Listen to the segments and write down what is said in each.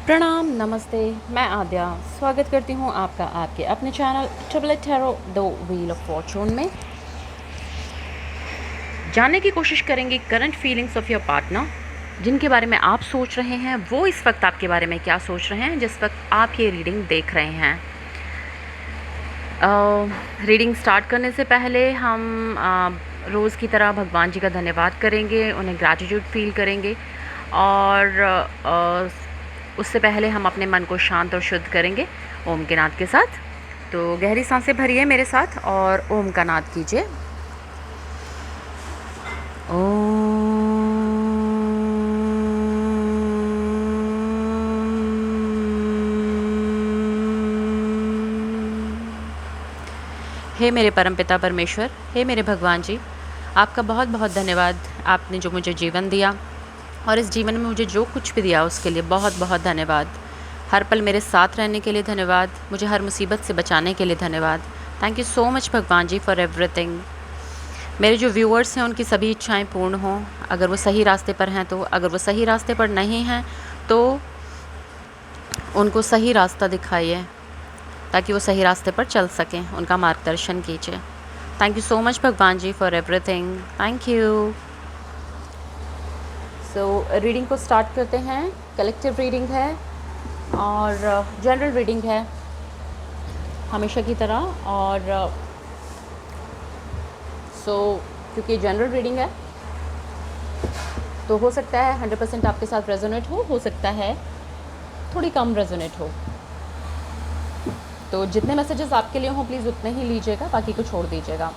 प्रणाम, नमस्ते। मैं आद्या स्वागत करती हूँ आपका आपके अपने channel triple tarot the wheel of Fortune में। जानने की कोशिश करेंगे current feelings of your partner, जिनके बारे में आप सोच रहे हैं वो इस वक्त आपके बारे में क्या सोच रहे हैं जिस वक्त आप ये रीडिंग देख रहे हैं। रीडिंग स्टार्ट करने से पहले हम रोज़ की तरह भगवान जी का धन्यवाद करेंगे, उन्हें ग्रैटिट्यूड फील करेंगे और उससे पहले हम अपने मन को शांत और शुद्ध करेंगे ओम के नाद के साथ। तो गहरी सांसें भरिए मेरे साथ और ओम का नाद कीजिए। हे मेरे परमपिता परमेश्वर, हे मेरे भगवान जी, आपका बहुत बहुत धन्यवाद। आपने जो मुझे जीवन दिया और इस जीवन में मुझे जो कुछ भी दिया उसके लिए बहुत बहुत धन्यवाद। हर पल मेरे साथ रहने के लिए धन्यवाद, मुझे हर मुसीबत से बचाने के लिए धन्यवाद। Thank you so much Bhagwan ji for everything. मेरे जो व्यूअर्स हैं उनकी सभी इच्छाएं पूर्ण हों, अगर वो सही रास्ते पर हैं तो, अगर वो सही रास्ते पर नहीं हैं तो उनको सही रास्ता दिखाइए ताकि वो सही रास्ते पर चल सकें, उनका मार्गदर्शन कीजिए। Thank you so much Bhagwan ji for everything, thank you. So reading को स्टार्ट करते हैं। कलेक्टिव रीडिंग है और जनरल रीडिंग है हमेशा की तरह। और क्योंकि जनरल रीडिंग है तो हो सकता है 100% आपके साथ रेजोनेट हो सकता है थोड़ी कम रेजोनेट हो। तो जितने मैसेजेस आपके लिए हों प्लीज़ उतने ही लीजिएगा, बाकी को छोड़ दीजिएगा।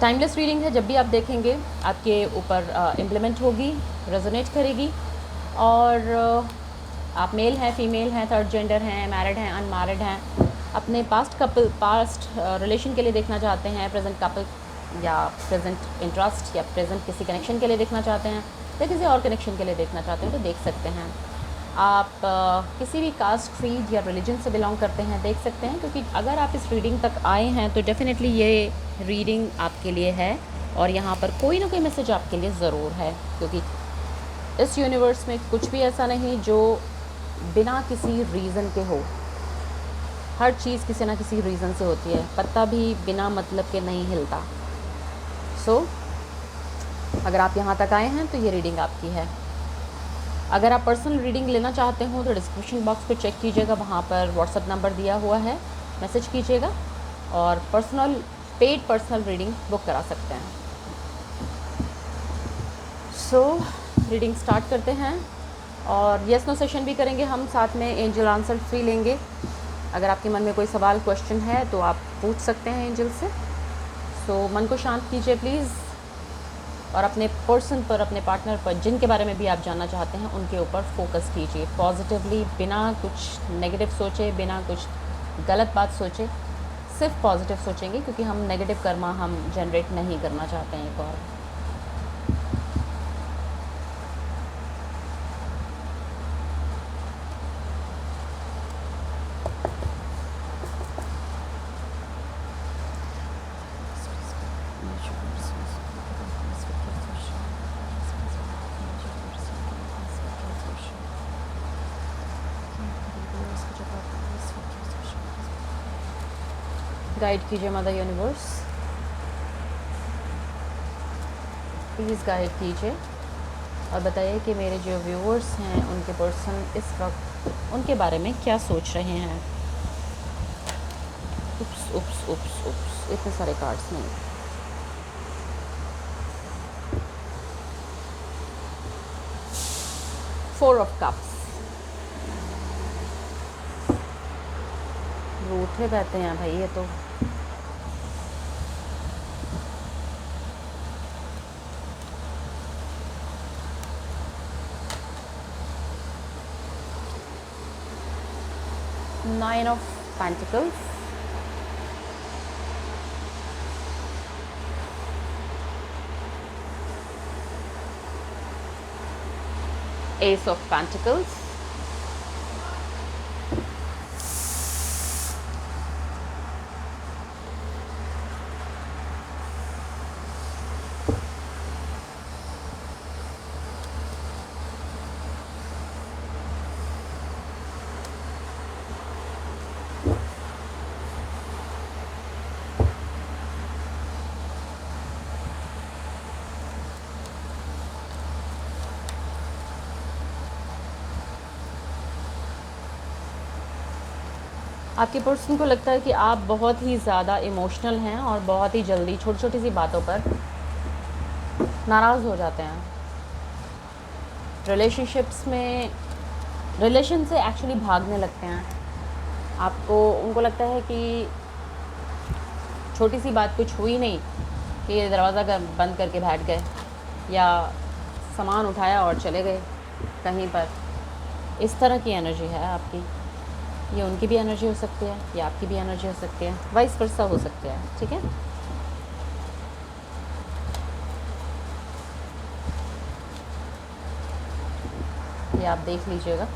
टाइमलेस रीडिंग है, जब भी आप देखेंगे आपके ऊपर इम्प्लीमेंट होगी, रेजोनेट करेगी। और आप मेल हैं, फीमेल हैं, थर्ड जेंडर हैं, मैरिड हैं, अनमैरिड हैं, अपने पास्ट रिलेशन के लिए देखना चाहते हैं, प्रेजेंट कपल या प्रेजेंट इंटरेस्ट या प्रेजेंट किसी कनेक्शन के लिए देखना चाहते हैं या किसी और कनेक्शन के लिए देखना चाहते हैं तो देख सकते हैं। आप किसी भी कास्ट, क्रीड या रिलीजन से बिलोंग करते हैं देख सकते हैं, क्योंकि अगर आप इस रीडिंग तक आए हैं तो डेफ़िनेटली ये रीडिंग आपके लिए है और यहाँ पर कोई ना कोई मैसेज आपके लिए ज़रूर है। क्योंकि इस यूनिवर्स में कुछ भी ऐसा नहीं जो बिना किसी रीज़न के हो। हर चीज़ किसी ना किसी रीज़न से होती है, पत्ता भी बिना मतलब के नहीं हिलता। अगर आप यहाँ तक आए हैं तो ये रीडिंग आपकी है। अगर आप पर्सनल रीडिंग लेना चाहते हो तो डिस्क्रिप्शन बॉक्स को चेक कीजिएगा, वहाँ पर व्हाट्सअप नंबर दिया हुआ है, मैसेज कीजिएगा और पेड पर्सनल रीडिंग बुक करा सकते हैं। रीडिंग स्टार्ट करते हैं और येस नो सेशन भी करेंगे हम साथ में। एंजल आंसर फ्री लेंगे। अगर आपके मन में कोई सवाल, क्वेश्चन है तो आप पूछ सकते हैं एंजल से। मन को शांत कीजिए प्लीज़ और अपने पर्सन पर, अपने पार्टनर पर, जिनके बारे में भी आप जानना चाहते हैं उनके ऊपर फोकस कीजिए पॉजिटिवली, बिना कुछ नेगेटिव सोचे, बिना कुछ गलत बात सोचे। सिर्फ पॉजिटिव सोचेंगे क्योंकि हम नेगेटिव कर्मा हम जनरेट नहीं करना चाहते हैं एक और। गाइड कीजिए मदर यूनिवर्स, प्लीज़ गाइड कीजिए और बताइए कि मेरे जो व्यूअर्स हैं उनके पर्सन इस वक्त उनके बारे में क्या सोच रहे हैं। उप्स उप्स उप्स उप्स, इतने सारे कार्ड्स नहीं। फोर ऑफ कप्स, रूठे रहते हैं भाई ये तो। Nine of Pentacles, Ace of Pentacles, आपके पर्सन को लगता है कि आप बहुत ही ज़्यादा इमोशनल हैं और बहुत ही जल्दी छोटी छोटी सी बातों पर नाराज़ हो जाते हैं। रिलेशनशिप्स में रिलेशन से एक्चुअली भागने लगते हैं। उनको लगता है कि छोटी सी बात कुछ हुई नहीं कि ये दरवाज़ा बंद करके बैठ गए या सामान उठाया और चले गए कहीं पर। इस तरह की एनर्जी है आपकी। ये उनकी भी एनर्जी हो सकती है, या आपकी भी एनर्जी हो सकती है, वाइस वर्सा हो सकती है। ठीक है, ये आप देख लीजिएगा।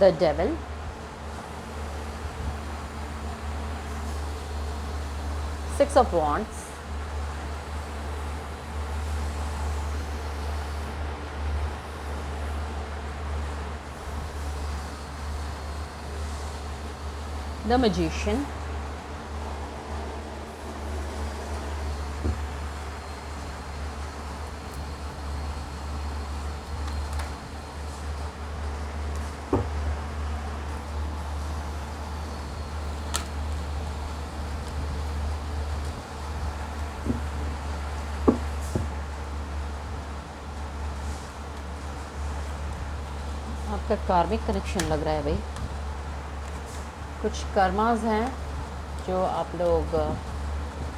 The devil, six of wands, the magician, आपका कार्मिक कनेक्शन लग रहा है भाई। कुछ कर्मास हैं जो आप लोग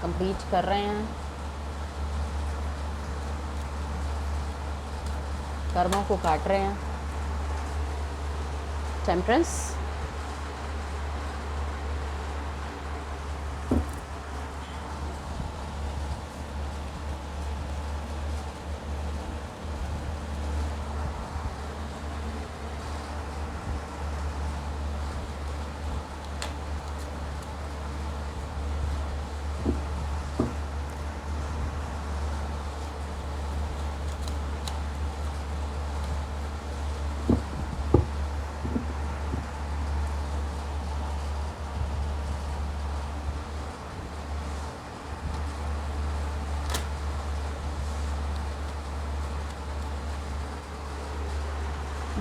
कंप्लीट कर रहे हैं, कर्मों को काट रहे हैं। टेम्परेंस,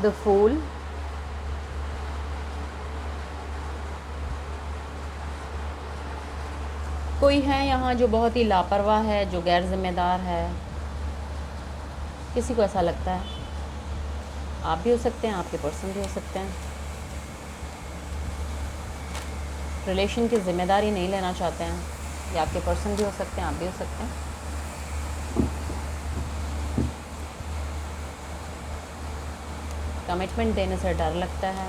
द फूल, कोई है यहाँ जो बहुत ही लापरवाह है, जो गैर जिम्मेदार है। किसी को ऐसा लगता है। आप भी हो सकते हैं, आपके पर्सन भी हो सकते हैं। रिलेशन की जिम्मेदारी नहीं लेना चाहते हैं, या आपके पर्सन भी हो सकते हैं, आप भी हो सकते हैं। कमिटमेंट देने से डर लगता है,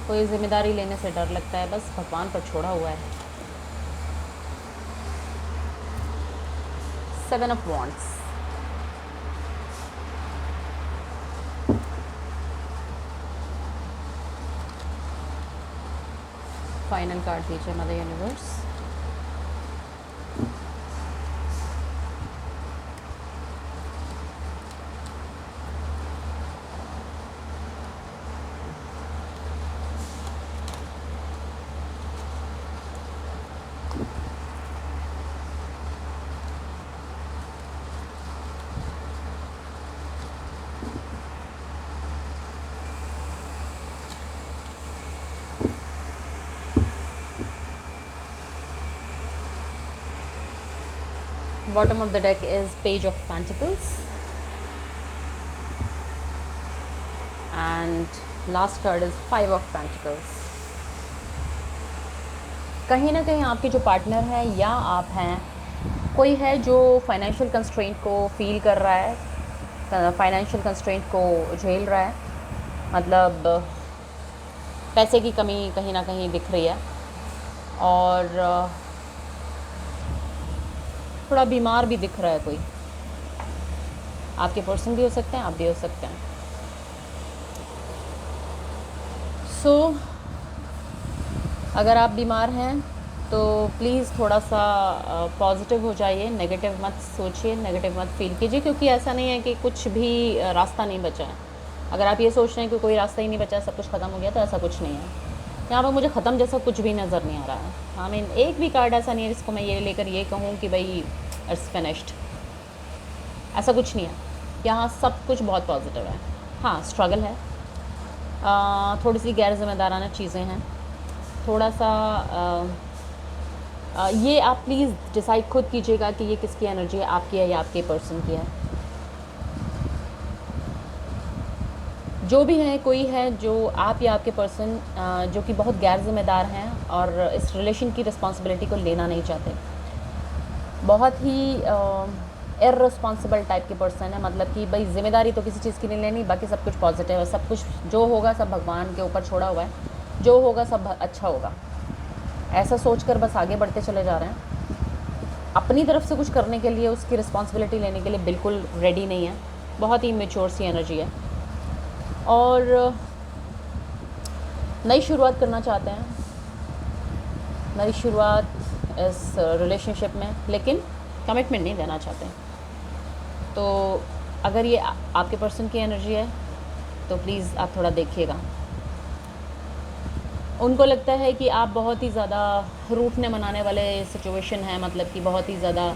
कोई जिम्मेदारी लेने से डर लगता है, बस भगवान पर छोड़ा हुआ है। Seven of wands, final card दीजिए mother universe. Bottom of the deck is Page of Pentacles, and last card is Five of Pentacles. कहीं ना कहीं आपके जो पार्टनर हैं या आप हैं, कोई है जो फाइनेंशियल कंस्ट्रेंट को फील कर रहा है, फाइनेंशियल कंस्ट्रेंट को झेल रहा है। मतलब पैसे की कमी कहीं ना कहीं दिख रही है, और थोड़ा बीमार भी दिख रहा है कोई। आपके पर्सन भी हो सकते हैं, आप भी हो सकते हैं। अगर आप बीमार हैं तो प्लीज़ थोड़ा सा पॉजिटिव हो जाइए, नेगेटिव मत सोचिए, नेगेटिव मत फील कीजिए, क्योंकि ऐसा नहीं है कि कुछ भी रास्ता नहीं बचा है। अगर आप ये सोच रहे हैं कि कोई रास्ता ही नहीं बचा, सब कुछ ख़त्म हो गया, तो ऐसा कुछ नहीं है। यहाँ पर मुझे ख़त्म जैसा कुछ भी नज़र नहीं आ रहा है। आई मीन एक भी कार्ड ऐसा नहीं है जिसको मैं ये लेकर ये कहूँ कि भाई इट्स फिनिश्ड, ऐसा कुछ नहीं है। यहाँ सब कुछ बहुत पॉजिटिव है। हाँ, स्ट्रगल है, थोड़ी सी गैर जिम्मेदाराना चीज़ें हैं, थोड़ा सा ये आप प्लीज़ डिसाइड खुद कीजिएगा कि ये किसकी एनर्जी है, आपकी है या आपके पर्सन की है। जो भी है, कोई है जो आप या आपके पर्सन जो कि बहुत गैर जिम्मेदार हैं और इस रिलेशन की रिस्पॉन्सिबिलिटी को लेना नहीं चाहते, बहुत ही इररिस्पॉन्सिबल टाइप के पर्सन है। मतलब कि भाई जिम्मेदारी तो किसी चीज़ की नहीं लेनी, बाकी सब कुछ पॉजिटिव है, सब कुछ जो होगा सब भगवान के ऊपर छोड़ा हुआ है, जो होगा सब अच्छा होगा, ऐसा सोचकर बस आगे बढ़ते चले जा रहे हैं। अपनी तरफ से कुछ करने के लिए, उसकी रिस्पॉन्सिबिलिटी लेने के लिए बिल्कुल रेडी नहीं है। बहुत ही मैच्योर सी एनर्जी है और नई शुरुआत करना चाहते हैं, नई शुरुआत इस रिलेशनशिप में, लेकिन कमिटमेंट नहीं देना चाहते। तो अगर ये आपके पर्सन की एनर्जी है तो प्लीज़ आप थोड़ा देखिएगा। उनको लगता है कि आप बहुत ही ज़्यादा रूठने मनाने वाले सिचुएशन है, मतलब कि बहुत ही ज़्यादा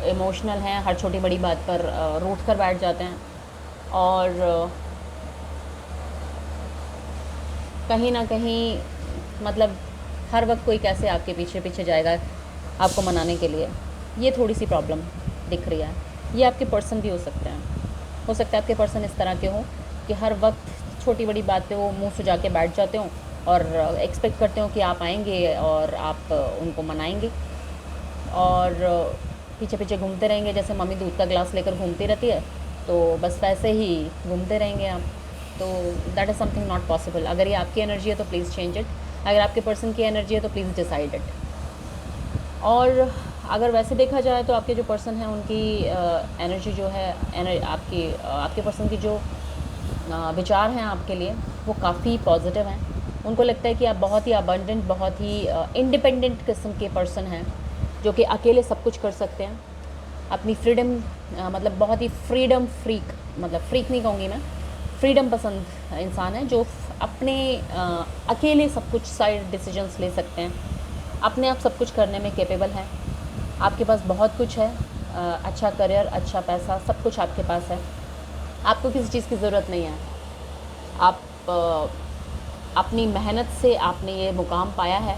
इमोशनल हैं, हर छोटी बड़ी बात पर रूठ कर बैठ जाते हैं और कहीं ना कहीं मतलब हर वक्त कोई कैसे आपके पीछे पीछे जाएगा आपको मनाने के लिए, ये थोड़ी सी प्रॉब्लम दिख रही है। ये आपके पर्सन भी हो सकते हैं, हो सकता है आपके पर्सन इस तरह के हों कि हर वक्त छोटी बड़ी बात पे वो मुंह सुजा के बैठ जाते हों और एक्सपेक्ट करते हो कि आप आएंगे और आप उनको मनाएंगे और पीछे पीछे घूमते रहेंगे, जैसे मम्मी दूध का ग्लास लेकर घूमती रहती है, तो बस वैसे ही घूमते रहेंगे आप। तो that is something not possible. अगर ये आपकी एनर्जी है तो प्लीज़ चेंज इट, अगर आपके पर्सन की एनर्जी है तो प्लीज़ डिसाइड इट। और अगर वैसे देखा जाए तो आपके जो पर्सन हैं उनकी एनर्जी जो है, आपके पर्सन की जो विचार हैं आपके लिए वो काफ़ी पॉजिटिव हैं। उनको लगता है कि आप बहुत ही अबंडेंट, बहुत ही इंडिपेंडेंट किस्म के पर्सन हैं जो कि अकेले सब कुछ कर सकते हैं। अपनी फ्रीडम मतलब बहुत ही फ्रीडम फ्रीक, मतलब फ्रीक नहीं कहूँगी मैं, फ्रीडम पसंद इंसान है जो अपने अकेले सब कुछ साइड डिसीजंस ले सकते हैं, अपने आप सब कुछ करने में कैपेबल हैं। आपके पास बहुत कुछ है, अच्छा करियर, अच्छा पैसा, सब कुछ आपके पास है, आपको किसी चीज़ की ज़रूरत नहीं है। आप अपनी मेहनत से आपने ये मुकाम पाया है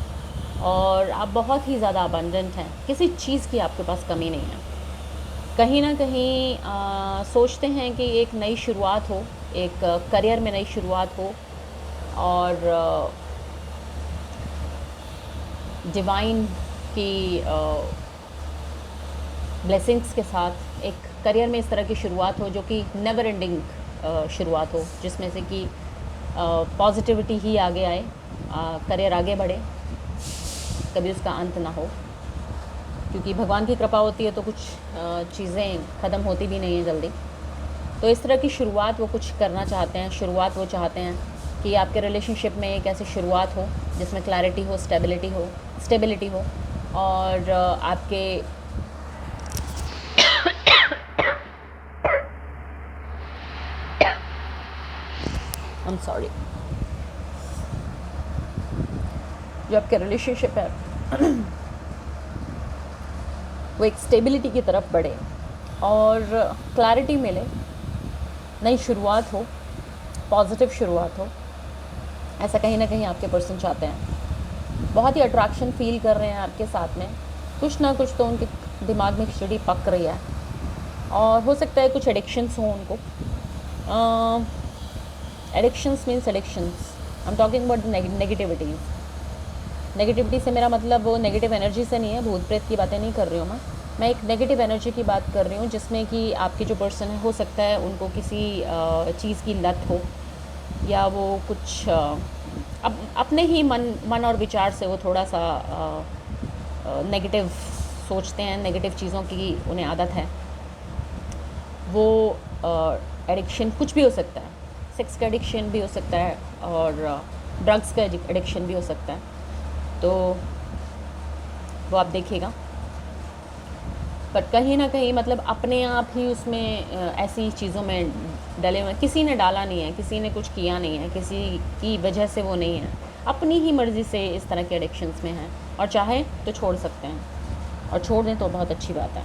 और आप बहुत ही ज़्यादा अबंडेंट हैं, किसी चीज़ की आपके पास कमी नहीं है। कहीं ना कहीं सोचते हैं कि एक नई शुरुआत हो, एक करियर में नई शुरुआत हो और डिवाइन की ब्लेसिंग्स के साथ एक करियर में इस तरह की शुरुआत हो जो कि नेवर एंडिंग शुरुआत हो, जिसमें से कि पॉजिटिविटी ही आगे आए, करियर आगे बढ़े, कभी उसका अंत ना हो, क्योंकि भगवान की कृपा होती है तो कुछ चीज़ें ख़त्म होती भी नहीं हैं जल्दी। तो इस तरह की शुरुआत वो कुछ करना चाहते हैं, शुरुआत वो चाहते हैं कि आपके रिलेशनशिप में एक ऐसी शुरुआत हो जिसमें क्लैरिटी हो, स्टेबिलिटी हो और आपके I'm sorry, जो आपके रिलेशनशिप है वो एक स्टेबिलिटी की तरफ बढ़े और क्लैरिटी मिले, नई शुरुआत हो, पॉजिटिव शुरुआत हो, ऐसा कहीं ना कहीं आपके पर्सन चाहते हैं। बहुत ही अट्रैक्शन फील कर रहे हैं आपके साथ में, कुछ ना कुछ तो उनके दिमाग में खिचड़ी पक रही है और हो सकता है कुछ एडिक्शंस हों उनको। Addictions means addictions, I am talking about negativities. Negativity से मेरा मतलब वो नेगेटिव एनर्जी से नहीं है, भूत प्रेत की बातें नहीं कर रही हूँ मैं एक नेगेटिव एनर्जी की बात कर रही हूँ, जिसमें कि आपके जो पर्सन है हो सकता है उनको किसी चीज़ की लत हो या वो कुछ अपने ही मन और विचार से वो थोड़ा सा नेगेटिव सोचते हैं, नेगेटिव चीज़ों की उन्हें आदत है। वो एडिक्शन कुछ भी हो सकता है, सेक्स का एडिक्शन भी हो सकता है और ड्रग्स का एडिक्शन भी हो सकता है, तो वो आप देखिएगा। बट कहीं ना कहीं मतलब अपने आप ही उसमें ऐसी चीज़ों में डले हुए, किसी ने डाला नहीं है, किसी ने कुछ किया नहीं है, किसी की वजह से वो नहीं है, अपनी ही मर्ज़ी से इस तरह के एडिक्शंस में हैं और चाहें तो छोड़ सकते हैं, और छोड़ दें तो बहुत अच्छी बात है।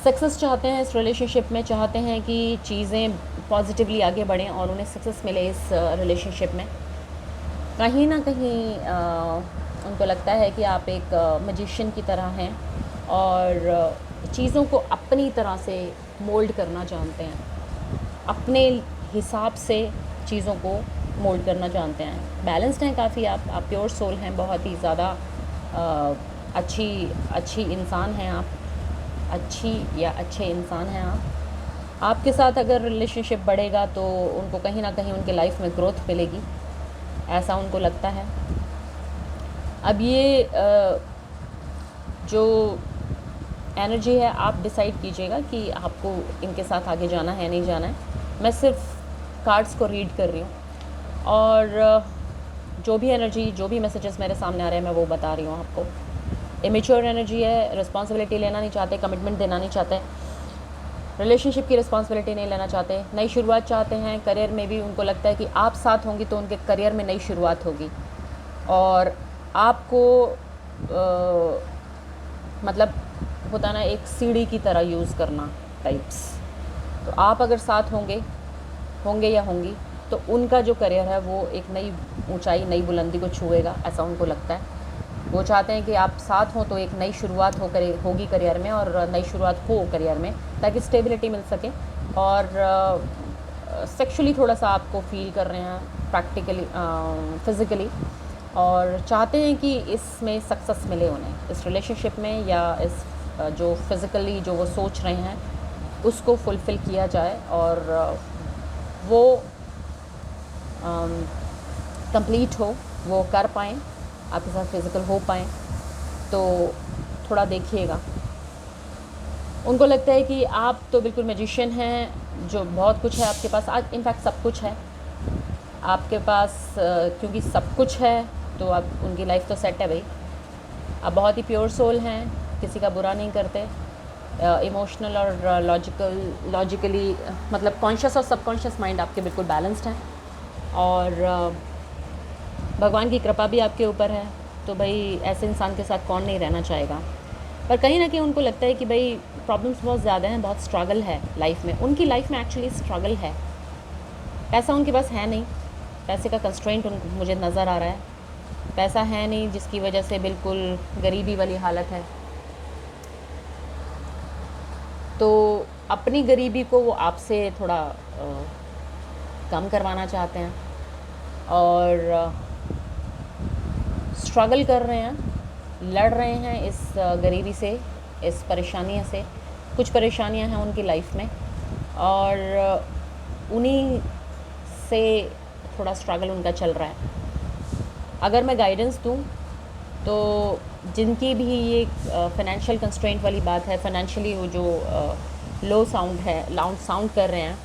सक्सेस चाहते हैं इस रिलेशनशिप में, चाहते हैं कि चीज़ें पॉजिटिवली आगे बढ़ें और उन्हें सक्सेस मिले इस रिलेशनशिप में। कहीं ना कहीं उनको लगता है कि आप एक मैजिशियन की तरह हैं और चीज़ों को अपनी तरह से मोल्ड करना जानते हैं, अपने हिसाब से चीज़ों को मोल्ड करना जानते हैं। बैलेंस्ड हैं काफ़ी, आप प्योर सोल हैं, बहुत ही ज़्यादा अच्छी इंसान हैं आप, अच्छी या अच्छे इंसान हैं आप। आपके साथ अगर रिलेशनशिप बढ़ेगा तो उनको कहीं ना कहीं उनके लाइफ में ग्रोथ मिलेगी, ऐसा उनको लगता है। अब ये जो एनर्जी है आप डिसाइड कीजिएगा कि आपको इनके साथ आगे जाना है नहीं जाना है। मैं सिर्फ कार्ड्स को रीड कर रही हूँ और जो भी एनर्जी, जो भी मैसेजेस मेरे सामने आ रहे हैं मैं वो बता रही हूँ आपको। इमेच्योर एनर्जी है, रिस्पॉन्सिबिलिटी लेना नहीं चाहते, कमिटमेंट देना नहीं चाहते, रिलेशनशिप की रिस्पॉन्सिबिलिटी नहीं लेना चाहते, नई शुरुआत चाहते हैं। करियर में भी उनको लगता है कि आप साथ होंगी तो उनके करियर में नई शुरुआत होगी और आपको मतलब होता ना एक सीढ़ी की तरह यूज़ करना टाइप्स। तो आप अगर साथ होंगे या होंगी तो उनका जो करियर है वो एक नई ऊंचाई, नई बुलंदी को छुएगा, ऐसा उनको लगता है। वो चाहते हैं कि आप साथ हों तो एक नई शुरुआत होगी करियर में, और नई शुरुआत हो करियर में ताकि स्टेबिलिटी मिल सके। और सेक्सुअली थोड़ा सा आपको फील कर रहे हैं, प्रैक्टिकली फिज़िकली, और चाहते हैं कि इसमें सक्सेस मिले उन्हें, इस रिलेशनशिप में या इस जो फिज़िकली जो वो सोच रहे हैं उसको फुलफ़िल किया जाए और वो कंप्लीट हो, वो कर पाएँ, आपके साथ फिज़िकल हो पाएँ। तो थोड़ा देखिएगा। उनको लगता है कि आप तो बिल्कुल मैजिशियन हैं, जो बहुत कुछ है आपके पास, आज इनफैक्ट सब कुछ है आपके पास, क्योंकि सब कुछ है तो अब उनकी लाइफ तो सेट है भाई। आप बहुत ही प्योर सोल हैं, किसी का बुरा नहीं करते, इमोशनल और लॉजिकली मतलब कॉन्शियस और सबकॉन्शियस माइंड आपके बिल्कुल बैलेंस्ड हैं और भगवान की कृपा भी आपके ऊपर है। तो भाई ऐसे इंसान के साथ कौन नहीं रहना चाहेगा। पर कहीं ना कहीं उनको लगता है कि भाई प्रॉब्लम्स बहुत ज़्यादा हैं, बहुत स्ट्रगल है लाइफ में, उनकी लाइफ में एक्चुअली स्ट्रगल है। पैसा उनके पास है नहीं, पैसे का कंस्ट्रेंट उनको मुझे नज़र आ रहा है, पैसा है नहीं जिसकी वजह से बिल्कुल गरीबी वाली हालत है। तो अपनी गरीबी को वो आपसे थोड़ा कम करवाना चाहते हैं और स्ट्रगल कर रहे हैं, लड़ रहे हैं इस गरीबी से, इस परेशानियों से। कुछ परेशानियां हैं उनकी लाइफ में और उन्हीं से थोड़ा स्ट्रगल उनका चल रहा है। अगर मैं गाइडेंस दूं तो जिनकी भी ये फाइनेंशियल कंस्ट्रेंट वाली बात है, फाइनेंशियली वो जो लो साउंड है, लाउड साउंड कर रहे हैं,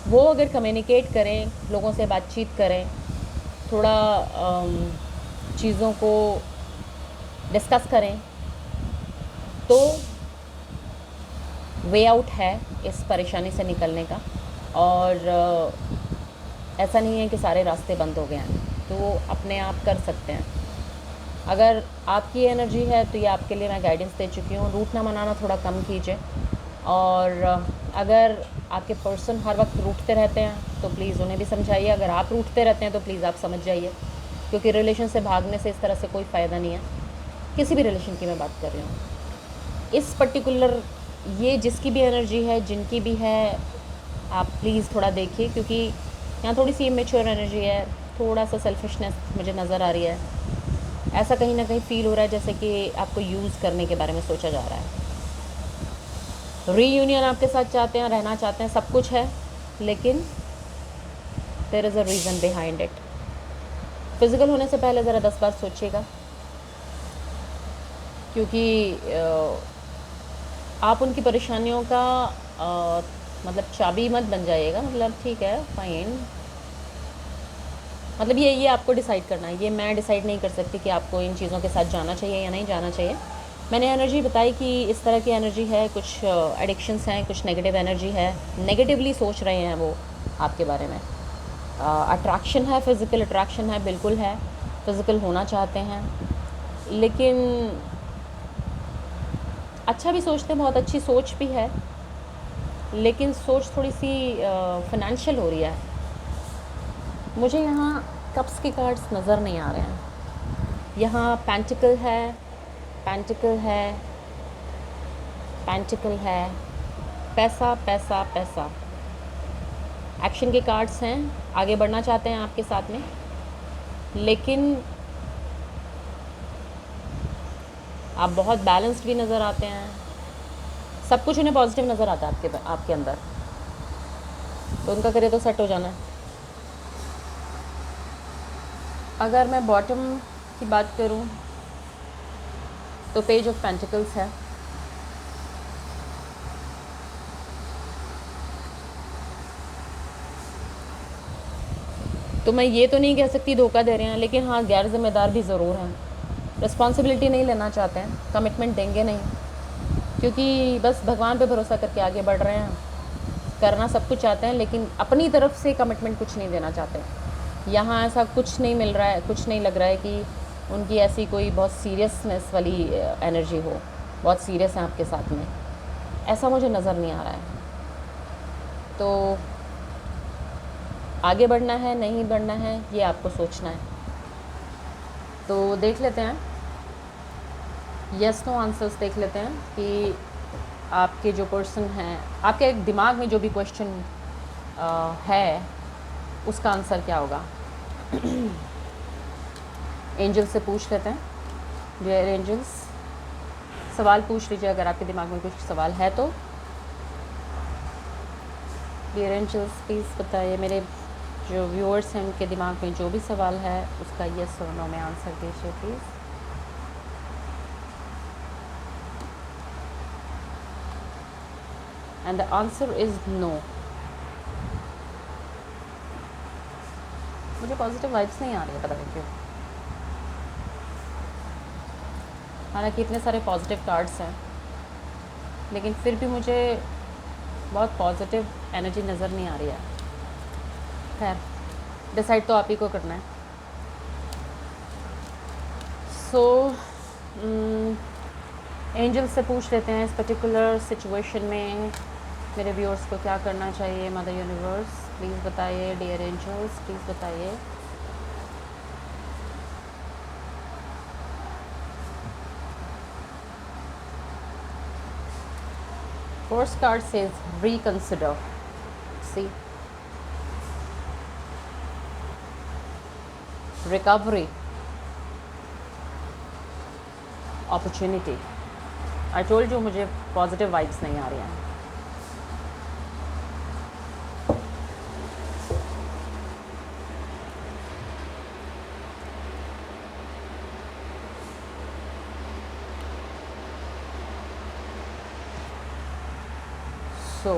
वो अगर कम्युनिकेट करें, लोगों से बातचीत करें, थोड़ा चीज़ों को डिस्कस करें तो वे आउट है इस परेशानी से निकलने का। और ऐसा नहीं है कि सारे रास्ते बंद हो गए हैं, तो वो अपने आप कर सकते हैं। अगर आपकी एनर्जी है तो ये आपके लिए मैं गाइडेंस दे चुकी हूँ। रूठना मनाना थोड़ा कम कीजिए, और अगर आपके पर्सन हर वक्त रूठते रहते हैं तो प्लीज़ उन्हें भी समझाइए। अगर आप रूठते रहते हैं तो प्लीज़ आप समझ जाइए, क्योंकि रिलेशन से भागने से इस तरह से कोई फ़ायदा नहीं है। किसी भी रिलेशन की मैं बात कर रही हूँ, इस पर्टिकुलर ये जिसकी भी एनर्जी है, जिनकी भी है, आप प्लीज़ थोड़ा देखिए, क्योंकि यहाँ थोड़ी सी इमेच्योर एनर्जी है, थोड़ा सा सेल्फिशनेस मुझे नज़र आ रही है। ऐसा कहीं ना कहीं फ़ील हो रहा है जैसे कि आपको यूज़ करने के बारे में सोचा जा रहा है। रीयूनियन आपके साथ चाहते हैं, रहना चाहते हैं, सब कुछ है, लेकिन there is a reason behind it. Physical होने से पहले ज़रा 10 बार सोचिएगा, क्योंकि आप उनकी परेशानियों का मतलब चाबी मत बन जाइएगा। मतलब ठीक है, फाइन, मतलब ये आपको डिसाइड करना है, ये मैं डिसाइड नहीं कर सकती कि आपको इन चीज़ों के साथ जाना चाहिए या नहीं जाना चाहिए। मैंने एनर्जी बताई कि इस तरह की एनर्जी है, कुछ एडिक्शंस हैं, कुछ नेगेटिव एनर्जी है, नेगेटिवली सोच रहे हैं वो आपके बारे में। अट्रैक्शन है, फ़िज़िकल अट्रैक्शन है, बिल्कुल है, फ़िज़िकल होना चाहते हैं, लेकिन अच्छा भी सोचते हैं, बहुत अच्छी सोच भी है, लेकिन सोच थोड़ी सी फ़ाइनेंशियल हो रही है। मुझे यहाँ कप्स के कार्ड्स नज़र नहीं आ रहे हैं। यहाँ पेंटिकल है, पेंटिकल है, पेंटिकल है, पैसा पैसा पैसा। एक्शन के कार्ड्स हैं, आगे बढ़ना चाहते हैं आपके साथ में, लेकिन आप बहुत बैलेंस्ड भी नज़र आते हैं, सब कुछ उन्हें पॉजिटिव नज़र आता है आपके अंदर, तो उनका करे तो सेट हो जाना है। अगर मैं बॉटम की बात करूं तो पेज ऑफ पेंटिकल्स है, तो मैं ये तो नहीं कह सकती धोखा दे रहे हैं, लेकिन हाँ गैर जिम्मेदार भी ज़रूर हैं, रिस्पॉन्सिबिलिटी नहीं लेना चाहते हैं, कमिटमेंट देंगे नहीं, क्योंकि बस भगवान पे भरोसा करके आगे बढ़ रहे हैं, करना सब कुछ चाहते हैं, लेकिन अपनी तरफ से कमिटमेंट कुछ नहीं देना चाहते। यहाँ ऐसा कुछ नहीं मिल रहा है, कुछ नहीं लग रहा है कि उनकी ऐसी कोई बहुत सीरियसनेस वाली एनर्जी हो, बहुत सीरियस है आपके साथ में, ऐसा मुझे नज़र नहीं आ रहा है। तो आगे बढ़ना है नहीं बढ़ना है ये आपको सोचना है। तो देख लेते हैं, यस नो आंसर्स देख लेते हैं कि आपके जो पर्सन हैं, आपके दिमाग में जो भी क्वेश्चन है उसका आंसर क्या होगा। एंजल से पूछ लेते हैं, डियर एंजल्स सवाल पूछ लीजिए अगर आपके दिमाग में कुछ सवाल है तो। डियर एंजल्स प्लीज़ बताइए, मेरे जो व्यूअर्स हैं उनके दिमाग में जो भी सवाल है उसका यस और नो में आंसर दीजिए please. And the answer is no. मुझे पॉजिटिव वाइब्स नहीं आ रही है, पता नहीं क्यों, हालांकि इतने सारे पॉजिटिव कार्ड्स हैं, लेकिन फिर भी मुझे बहुत पॉजिटिव एनर्जी नज़र नहीं आ रही है। खैर डिसाइड तो आप ही को करना है। सो एंजल से पूछ लेते हैं इस पर्टिकुलर सिचुएशन में मेरे व्यूअर्स को क्या करना चाहिए। मदर यूनिवर्स प्लीज़ बताइए, डियर एंजल्स प्लीज़ बताइए। First card says reconsider. See, recovery, opportunity. I told you मुझे positive vibes नहीं आ रही हैं। So,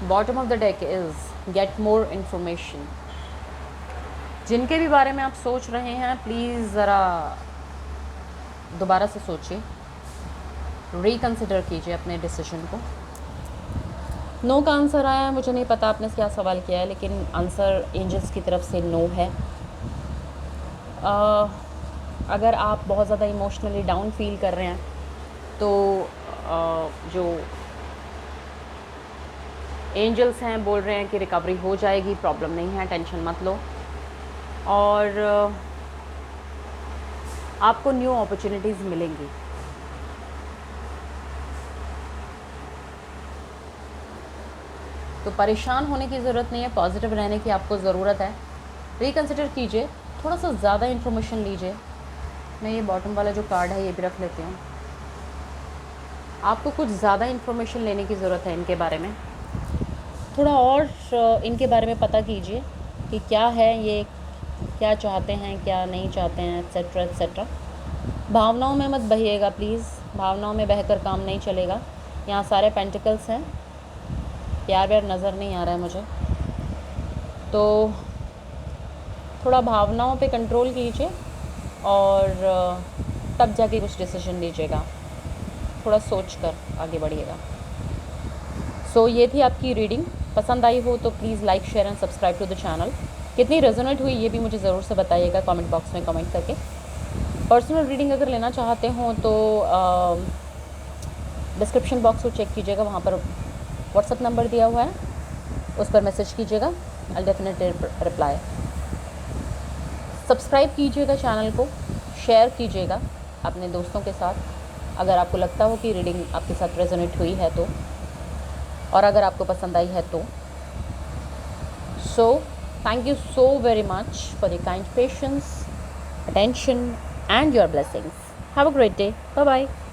bottom of the deck is get more information. जिनके भी बारे में आप सोच रहे हैं प्लीज़ ज़रा दोबारा से सोचिए, रिकंसिडर कीजिए अपने डिसीजन को। नो का आंसर आया है, मुझे नहीं पता आपने क्या सवाल किया है, लेकिन आंसर एंजल्स की तरफ से नो है। अगर आप बहुत ज़्यादा इमोशनली डाउन फील कर रहे हैं तो जो एंजल्स हैं बोल रहे हैं कि रिकवरी हो जाएगी, प्रॉब्लम नहीं है, टेंशन मत लो, और आपको न्यू अपॉर्चुनिटीज़ मिलेंगी। तो परेशान होने की ज़रूरत नहीं है, पॉजिटिव रहने की आपको ज़रूरत है। रिकंसिडर कीजिए, थोड़ा सा ज़्यादा इन्फॉर्मेशन लीजिए। मैं ये बॉटम वाला जो कार्ड है ये भी रख लेती हूँ। आपको कुछ ज़्यादा इन्फॉर्मेशन लेने की ज़रूरत है इनके बारे में, थोड़ा और इनके बारे में पता कीजिए कि क्या है ये, क्या चाहते हैं, क्या नहीं चाहते हैं, एट्सेट्रा एट्सेट्रा। भावनाओं में मत बहिएगा प्लीज़, भावनाओं में बहकर काम नहीं चलेगा। यहाँ सारे पेंटिकल्स हैं, प्यार व्यार नज़र नहीं आ रहा है मुझे, तो थोड़ा भावनाओं पे कंट्रोल कीजिए और तब जाके कुछ डिसीजन लीजिएगा, थोड़ा सोच कर आगे बढ़िएगा। सो ये थी आपकी रीडिंग पसंद आई हो तो please like share and subscribe to the channel. कितनी रेजोनेट हुई ये भी मुझे ज़रूर से बताइएगा कमेंट बॉक्स में कमेंट करके। पर्सनल रीडिंग अगर लेना चाहते हो तो डिस्क्रिप्शन बॉक्स को चेक कीजिएगा, वहाँ पर व्हाट्सअप नंबर दिया हुआ है, उस पर मैसेज कीजिएगा, आई डेफिनेटली रिप्लाई। सब्सक्राइब कीजिएगा चैनल को, शेयर कीजिएगा अपने दोस्तों के साथ अगर आपको लगता हो कि रीडिंग आपके साथ रेजोनेट हुई है तो, और अगर आपको पसंद आई है तो। So thank you so very much for your kind patience, attention and your blessings. Have a great day. Bye bye.